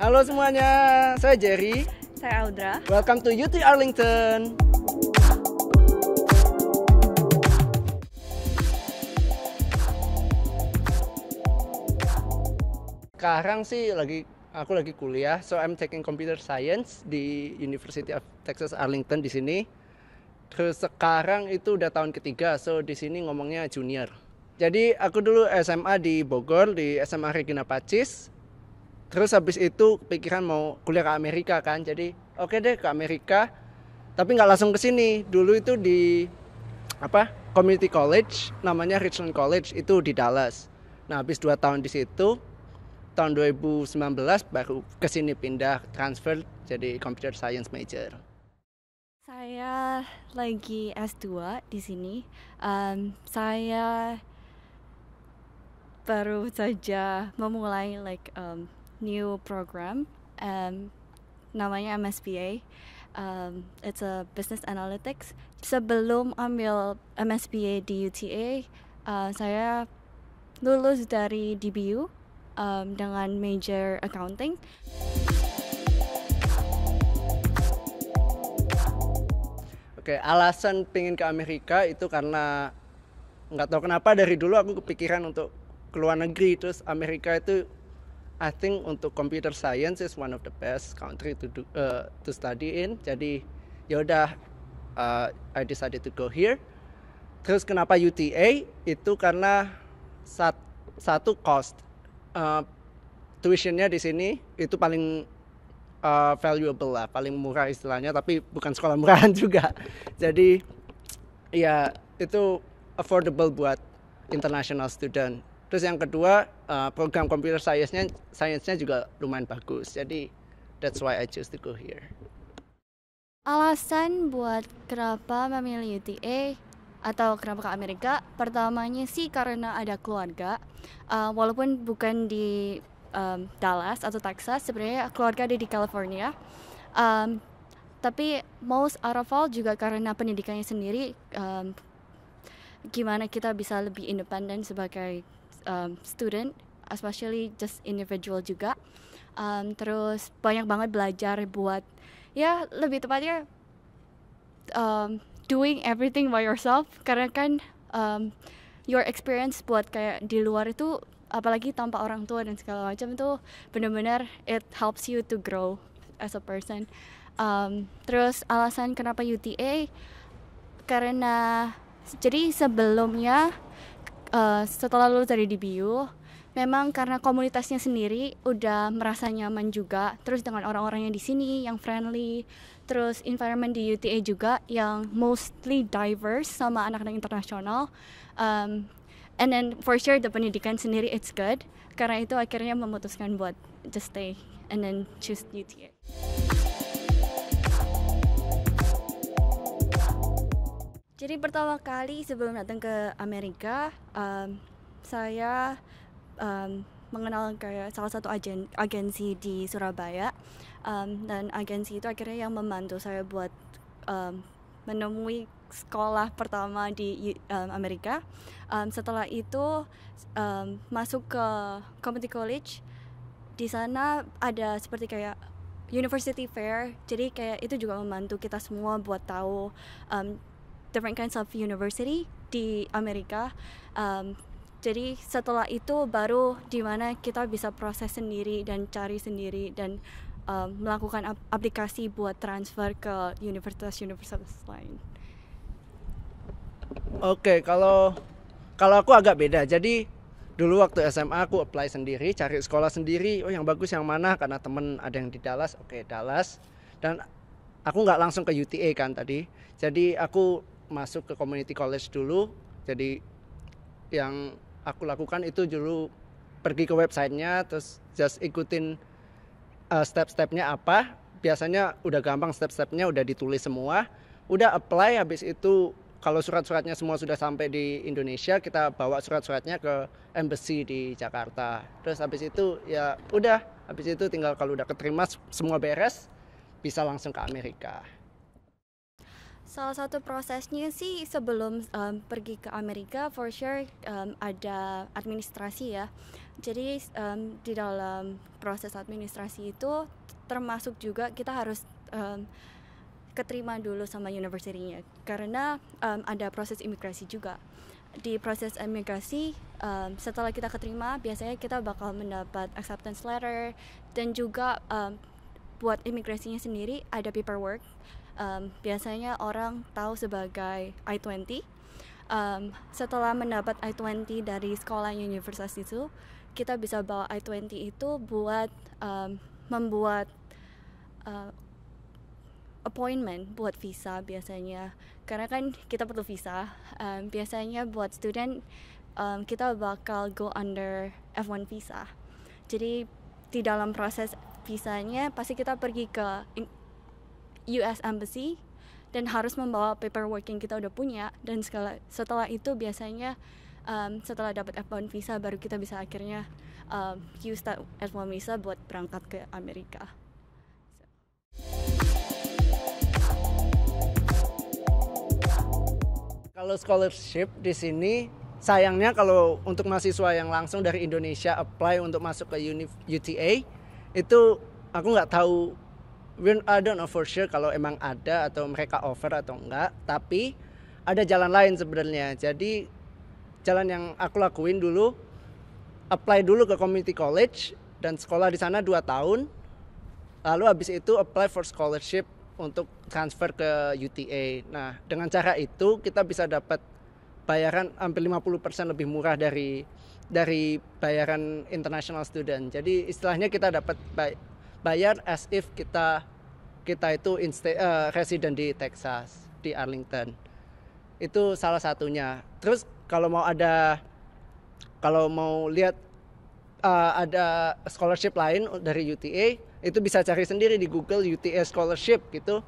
Halo semuanya, saya Jerry. Saya Audra. Welcome to UT Arlington. Sekarang sih aku lagi kuliah, so I'm taking computer science di University of Texas Arlington di sini. Terus sekarang itu udah tahun ketiga, so di sini ngomongnya junior. Jadi aku dulu SMA di Bogor, di SMA Regina Pacis. Terus habis itu pikiran mau kuliah ke Amerika kan, jadi oke deh ke Amerika. Tapi nggak langsung ke sini. Dulu itu di community college, namanya Richland College, itu di Dallas. Nah habis 2 tahun di situ, tahun 2019 baru ke sini pindah transfer jadi computer science major. Saya lagi S2 di sini. Saya baru saja memulai new program, namanya MSBA. It's a business analytics. Sebelum ambil MSBA di UTA, saya lulus dari DBU dengan major accounting. Oke, alasan pengen ke Amerika itu karena nggak tahu kenapa dari dulu aku kepikiran untuk keluar negeri. Terus Amerika itu I think untuk computer science is one of the best country to study in. Jadi yaudah, I decided to go here. Terus kenapa UTA? Itu karena satu cost, tuitionnya di sini itu paling valuable lah, paling murah istilahnya. Tapi bukan sekolah murahan juga. Jadi ya itu affordable buat international student. Terus yang kedua, program computer science-nya juga lumayan bagus. Jadi that's why I choose to go here. Alasan buat kenapa memilih UTA atau kenapa ke Amerika, pertamanya sih karena ada keluarga. Walaupun bukan di Dallas atau Texas, sebenarnya keluarga ada di California. Tapi most out of all juga karena pendidikannya sendiri, gimana kita bisa lebih independen sebagai student, especially just individual juga. Terus banyak banget belajar buat, ya lebih tepatnya doing everything by yourself. Karena kan your experience buat kayak di luar itu, apalagi tanpa orang tua dan segala macam, itu benar-benar it helps you to grow as a person. Terus alasan kenapa UTA, karena jadi sebelumnya setelah lulus dari DBU, memang karena komunitasnya sendiri udah merasa nyaman juga, terus dengan orang-orangnya di sini yang friendly, terus environment di UTA juga yang mostly diverse sama anak-anak internasional, and then for sure the pendidikan sendiri it's good. Karena itu akhirnya memutuskan buat just stay and then choose UTA. Jadi pertama kali sebelum datang ke Amerika, saya mengenal kayak salah satu agensi di Surabaya, dan agensi itu akhirnya yang membantu saya buat menemui sekolah pertama di Amerika. Setelah itu masuk ke community college. Di sana ada seperti kayak university fair, jadi kayak itu juga membantu kita semua buat tahu different kinds of university di Amerika. Jadi setelah itu baru dimana kita bisa proses sendiri dan cari sendiri dan melakukan aplikasi buat transfer ke universitas-universitas lain. Oke, kalau aku agak beda. Jadi dulu waktu SMA aku apply sendiri, cari sekolah sendiri. Oh yang bagus yang mana? Karena temen ada yang di Dallas. Oke, Dallas. Dan aku nggak langsung ke UTA kan tadi. Jadi aku masuk ke community college dulu. Jadi yang aku lakukan itu dulu pergi ke websitenya, terus just ikutin step-stepnya apa. Biasanya udah gampang, step-stepnya udah ditulis semua. Udah apply, habis itu kalau surat-suratnya semua sudah sampai di Indonesia, kita bawa surat-suratnya ke embassy di Jakarta. Terus habis itu ya udah, habis itu tinggal kalau udah keterima semua beres, bisa langsung ke Amerika. Salah satu prosesnya sih sebelum pergi ke Amerika, for sure ada administrasi ya. Jadi di dalam proses administrasi itu termasuk juga kita harus keterima dulu sama universitinya, karena ada proses imigrasi juga. Di proses imigrasi, setelah kita keterima, biasanya kita bakal mendapat acceptance letter, dan juga buat imigrasinya sendiri ada paperwork. Biasanya orang tahu sebagai I-20. Setelah mendapat I-20 dari sekolahnya universitas itu, kita bisa bawa I-20 itu buat membuat appointment buat visa biasanya, karena kan kita perlu visa. Biasanya buat student kita bakal go under F1 visa. Jadi di dalam proses visanya pasti kita pergi ke US Embassy dan harus membawa paperwork yang kita udah punya, dan setelah itu biasanya setelah dapat F1 visa baru kita bisa akhirnya use that F1 visa buat berangkat ke Amerika. Kalau scholarship di sini, sayangnya kalau untuk mahasiswa yang langsung dari Indonesia apply untuk masuk ke UTA, itu aku nggak tahu, I don't know for sure kalau emang ada atau mereka offer atau enggak. Tapi ada jalan lain sebenarnya. Jadi jalan yang aku lakuin dulu, apply dulu ke community college dan sekolah di sana 2 tahun. Lalu habis itu apply for scholarship untuk transfer ke UTA. Nah, dengan cara itu kita bisa dapat bayaran hampir 50% lebih murah dari bayaran international student. Jadi istilahnya kita dapat bayar as if kita itu resident di Texas, di Arlington. Itu salah satunya. Terus kalau mau lihat ada scholarship lain dari UTA, itu bisa cari sendiri di Google UTA scholarship gitu.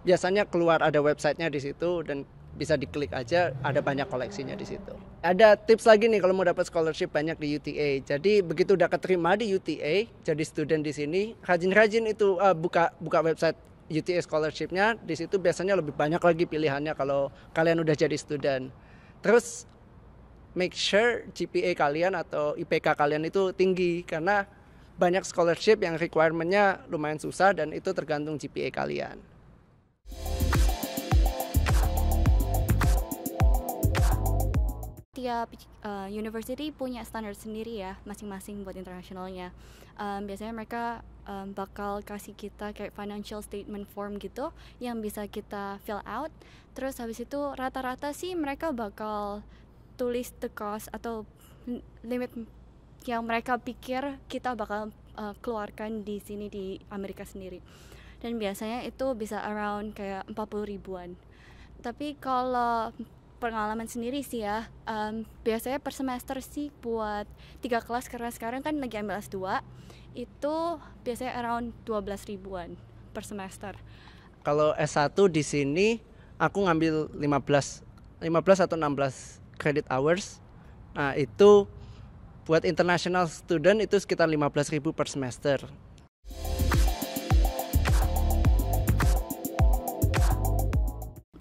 Biasanya keluar ada websitenya di situ dan bisa diklik aja, ada banyak koleksinya di situ. Ada tips lagi nih kalau mau dapat scholarship banyak di UTA. Jadi begitu udah keterima di UTA, jadi student di sini, rajin-rajin itu buka website UTA scholarshipnya. Di situ biasanya lebih banyak lagi pilihannya kalau kalian udah jadi student. Terus make sure GPA kalian atau IPK kalian itu tinggi, karena banyak scholarship yang requirement-nya lumayan susah dan itu tergantung GPA kalian. Tiap university punya standar sendiri ya, masing-masing buat internasionalnya. Biasanya mereka bakal kasih kita kayak financial statement form gitu yang bisa kita fill out. Terus habis itu rata-rata sih mereka bakal tulis the cost atau limit yang mereka pikir kita bakal keluarkan di sini di Amerika sendiri. Dan biasanya itu bisa around kayak 40 ribuan. Tapi kalau pengalaman sendiri sih ya, biasanya per semester sih buat 3 kelas, karena sekarang kan lagi ambil S2, itu biasanya around 12 ribuan per semester. Kalau S1 di sini aku ngambil 15 atau 16 credit hours. Nah, itu buat international student itu sekitar 15.000 per semester.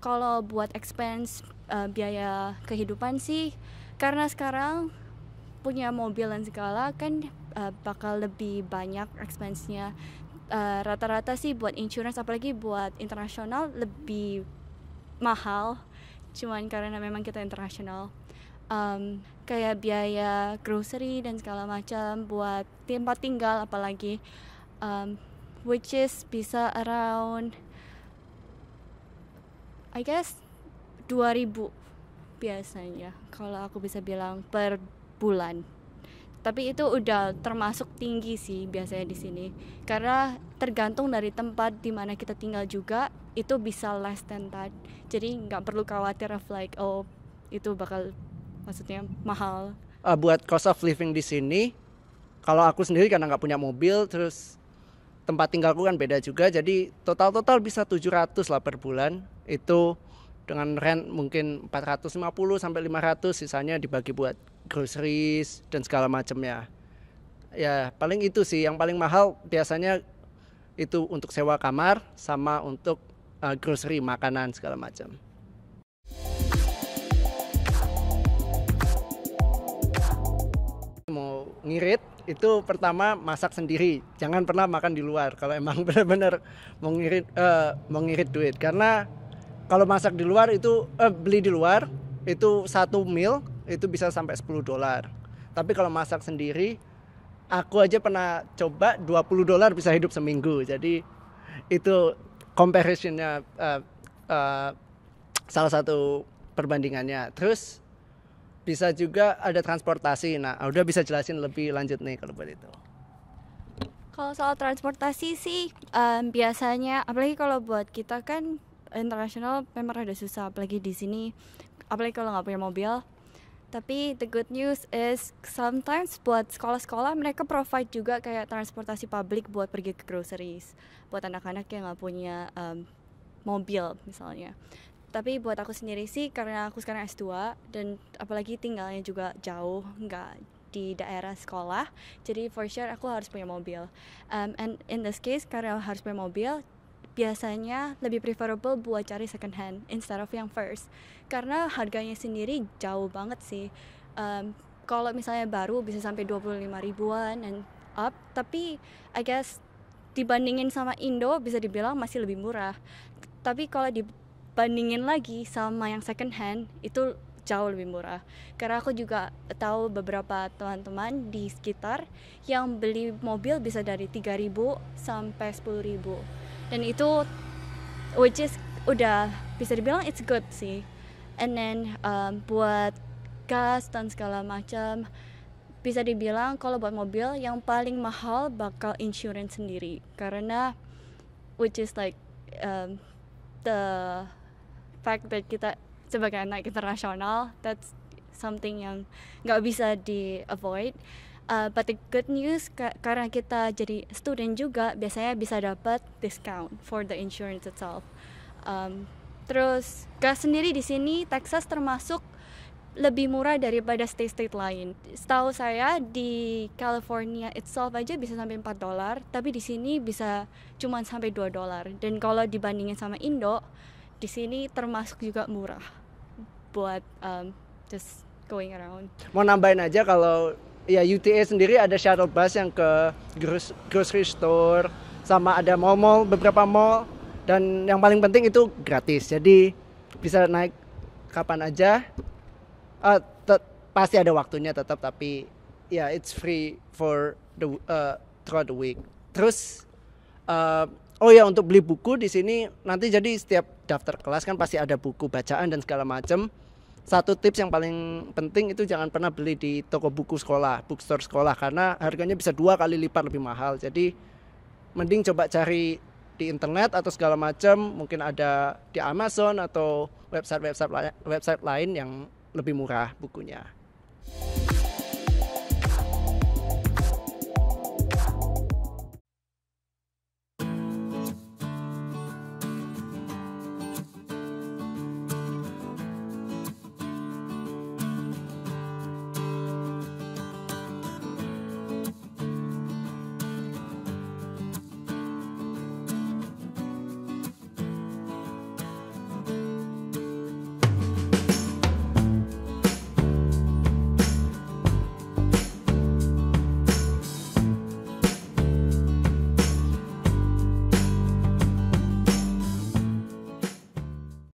Kalau buat expense biaya kehidupan sih, karena sekarang punya mobil dan segala kan bakal lebih banyak expense-nya. Rata-rata sih buat insurance, apalagi buat internasional lebih mahal, cuman karena memang kita internasional. Kayak biaya grocery dan segala macam, buat tempat tinggal apalagi, which is bisa around I guess 2.000 biasanya kalau aku bisa bilang per bulan. Tapi itu udah termasuk tinggi sih biasanya di sini, karena tergantung dari tempat di mana kita tinggal juga, itu bisa less than that. Jadi nggak perlu khawatir of like itu bakal maksudnya mahal. Buat cost of living di sini, kalau aku sendiri karena nggak punya mobil, terus tempat tinggalku kan beda juga, jadi total bisa 700 lah per bulan. Itu dengan rent mungkin 450 sampai 500, sisanya dibagi buat groceries dan segala macamnya. Ya paling itu sih yang paling mahal biasanya, itu untuk sewa kamar sama untuk grocery, makanan segala macam. Mau ngirit itu pertama masak sendiri, jangan pernah makan di luar kalau emang benar-benar mau ngirit duit, karena kalau masak di luar itu beli di luar itu satu meal itu bisa sampai $10. Tapi kalau masak sendiri, aku aja pernah coba $20 bisa hidup seminggu. Jadi itu comparisonnya salah satu perbandingannya. Terus bisa juga ada transportasi. Nah, udah bisa jelasin lebih lanjut nih kalau buat itu. Kalau soal transportasi sih biasanya, apalagi kalau buat kita kan internasional memang rada susah, apalagi di sini, apalagi kalau nggak punya mobil. Tapi the good news is sometimes buat sekolah-sekolah mereka provide juga kayak transportasi publik buat pergi ke groceries buat anak-anak yang nggak punya mobil misalnya. Tapi buat aku sendiri sih, karena aku sekarang S2 dan apalagi tinggalnya juga jauh, nggak di daerah sekolah, jadi for sure aku harus punya mobil. And in this case, karena harus punya mobil, biasanya lebih preferable buat cari second hand instead of yang first, karena harganya sendiri jauh banget sih. Kalau misalnya baru bisa sampai 25 ribuan and up, tapi I guess dibandingin sama Indo bisa dibilang masih lebih murah. Tapi kalau dibandingin lagi sama yang second hand itu jauh lebih murah, karena aku juga tahu beberapa teman-teman di sekitar yang beli mobil bisa dari 3.000 sampai 10.000, dan itu which is udah bisa dibilang it's good sih. And then buat gas dan segala macam, bisa dibilang kalau buat mobil yang paling mahal bakal insurance sendiri, karena which is like the fact that kita sebagai anak internasional, that's something yang nggak bisa di avoid. But the good news, karena kita jadi student juga, biasanya bisa dapat discount for the insurance itself. Terus gas sendiri di sini Texas termasuk lebih murah daripada state-state lain. Setahu saya di California itself aja bisa sampai $4, tapi di sini bisa cuma sampai $2. Dan kalau dibandingin sama Indo, di sini termasuk juga murah buat just going around. Mau nambahin aja kalau ya UTA sendiri ada shuttle bus yang ke grocery store, sama ada mall-mall, beberapa mall, dan yang paling penting itu gratis. Jadi bisa naik kapan aja. Pasti ada waktunya tetap, tapi ya it's free for the throughout the week. Terus oh ya, untuk beli buku di sini nanti, jadi setiap daftar kelas kan pasti ada buku bacaan dan segala macam. Satu tips yang paling penting itu jangan pernah beli di toko buku sekolah, bookstore sekolah, karena harganya bisa 2 kali lipat lebih mahal. Jadi mending coba cari di internet atau segala macam, mungkin ada di Amazon atau website lain yang lebih murah bukunya.